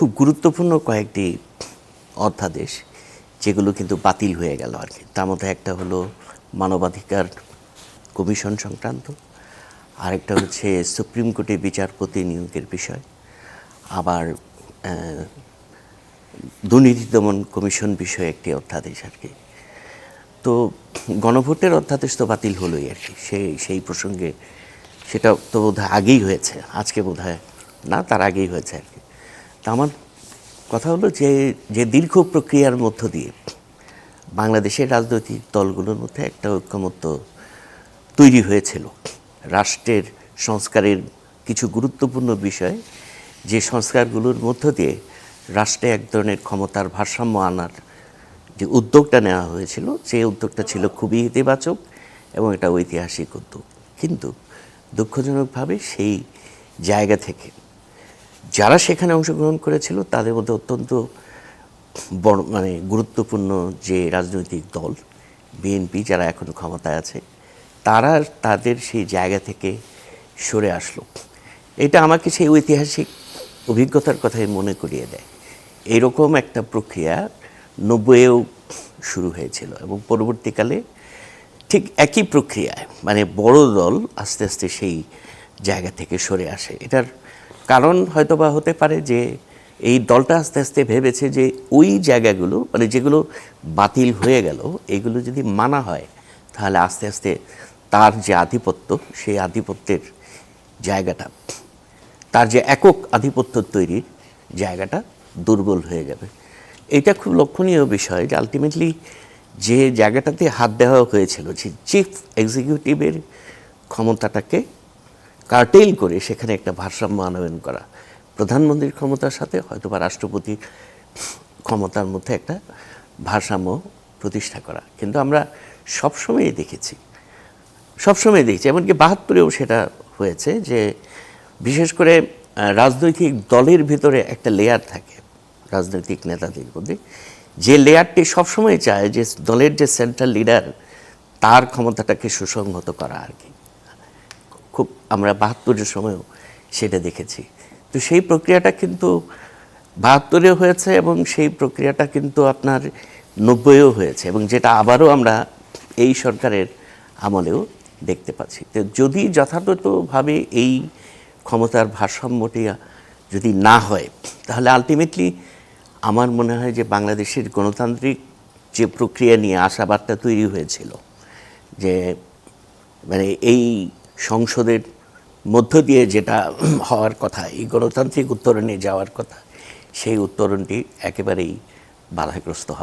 খুব গুরুত্বপূর্ণ কয়েকটি অধ্যাদেশ যেগুলো কিন্তু বাতিল হয়ে গেল আর কি। তার মধ্যে একটা হলো মানবাধিকার কমিশন সংক্রান্ত, আরেকটা হচ্ছে সুপ্রিম কোর্টে বিচারপতি নিয়োগের বিষয়, আবার দুর্নীতি দমন কমিশন বিষয়ে একটি অধ্যাদেশ আর কি। তো গণভোটের অধ্যাদেশ তো বাতিল হলোই আর কি, সেই প্রসঙ্গে সেটা তো বোধহয় আগেই হয়েছে, আজকে বোধহয় না, তার আগেই হয়েছে আর কি। তা আমার কথা হলো যে যে দীর্ঘ প্রক্রিয়ার মধ্য দিয়ে বাংলাদেশের রাজনৈতিক দলগুলোর মধ্যে একটা ঐক্যমত্য তৈরি হয়েছিল রাষ্ট্রের সংস্কারের কিছু গুরুত্বপূর্ণ বিষয়, যে সংস্কারগুলোর মধ্য দিয়ে রাষ্ট্রে এক ধরনের ক্ষমতার ভারসাম্য আনার যে উদ্যোগটা নেওয়া হয়েছিল, সেই উদ্যোগটা ছিল খুবই ইতিবাচক এবং এটা ঐতিহাসিক উদ্যোগ। কিন্তু দুঃখজনকভাবে সেই জায়গা থেকে যারা সেখানে অংশগ্রহণ করেছিল তাদের মধ্যে অত্যন্ত বড় গুরুত্বপূর্ণ যে রাজনৈতিক দল বিএনপি, যারা এখন ক্ষমতায় আছে, তারা তাদের সেই জায়গা থেকে সরে আসলো। এটা আমাকে সেই ঐতিহাসিক অভিজ্ঞতার কথাই মনে করিয়ে দেয়। এইরকম একটা প্রক্রিয়া 90-এও শুরু হয়েছিল এবং পরবর্তীকালে ঠিক একই প্রক্রিয়ায় বড় দল আস্তে আস্তে সেই জায়গা থেকে সরে আসে। এটার কারণ হয়তোবা হতে পারে যে এই দলটা আস্তে আস্তে ভেবেছে যে ওই জায়গাগুলো যেগুলো বাতিল হয়ে গেল, এগুলো যদি মানা হয় তাহলে আস্তে আস্তে তার যে আধিপত্য, সেই আধিপত্যের জায়গাটা, তার যে একক আধিপত্য তৈরির জায়গাটা দুর্বল হয়ে যাবে। এটা খুব লক্ষণীয় বিষয় যে আলটিমেটলি যে জায়গাটাতে হাত দেওয়া হয়েছিল, যে চিফ এক্সিকিউটিভের ক্ষমতাটাকে কার্টেল করে সেখানে একটা ভারসাম্য আনয়ন করা, প্রধানমন্ত্রীর ক্ষমতার সাথে হয়তোবা রাষ্ট্রপতির ক্ষমতার মধ্যে একটা ভারসাম্য প্রতিষ্ঠা করা। কিন্তু আমরা সবসময়ই দেখেছি, এমনকি 72-এও সেটা হয়েছে, যে বিশেষ করে রাজনৈতিক দলের ভিতরে একটা লেয়ার থাকে রাজনৈতিক নেতাদের মধ্যে, যে লেয়ারটি সবসময় চায় যে দলের যে সেন্ট্রাল লিডার তার ক্ষমতাটাকে সুসংহত করা আর কি। খুব আমরা 72-এর সময়ও সেটা দেখেছি। তো সেই প্রক্রিয়াটা কিন্তু 72-এও হয়েছে এবং সেই প্রক্রিয়াটা কিন্তু আপনার 90-এও হয়েছে, এবং যেটা আবারও আমরা এই সরকারের আমলেও দেখতে পাচ্ছি। তো যদি যথাযথভাবে এই ক্ষমতার ভারসাম্যটি যদি না হয়, তাহলে আলটিমেটলি আমার মনে হয় যে বাংলাদেশের গণতান্ত্রিক যে প্রক্রিয়া নিয়ে আশাবাদটা তৈরি হয়েছিল, যে এই সংসদের মধ্য দিয়ে যেটা হওয়ার কথা, এই গণতান্ত্রিক উত্তরণে যাওয়ার কথা, সেই উত্তরণটি একেবারেই বাধাগ্রস্ত হয়।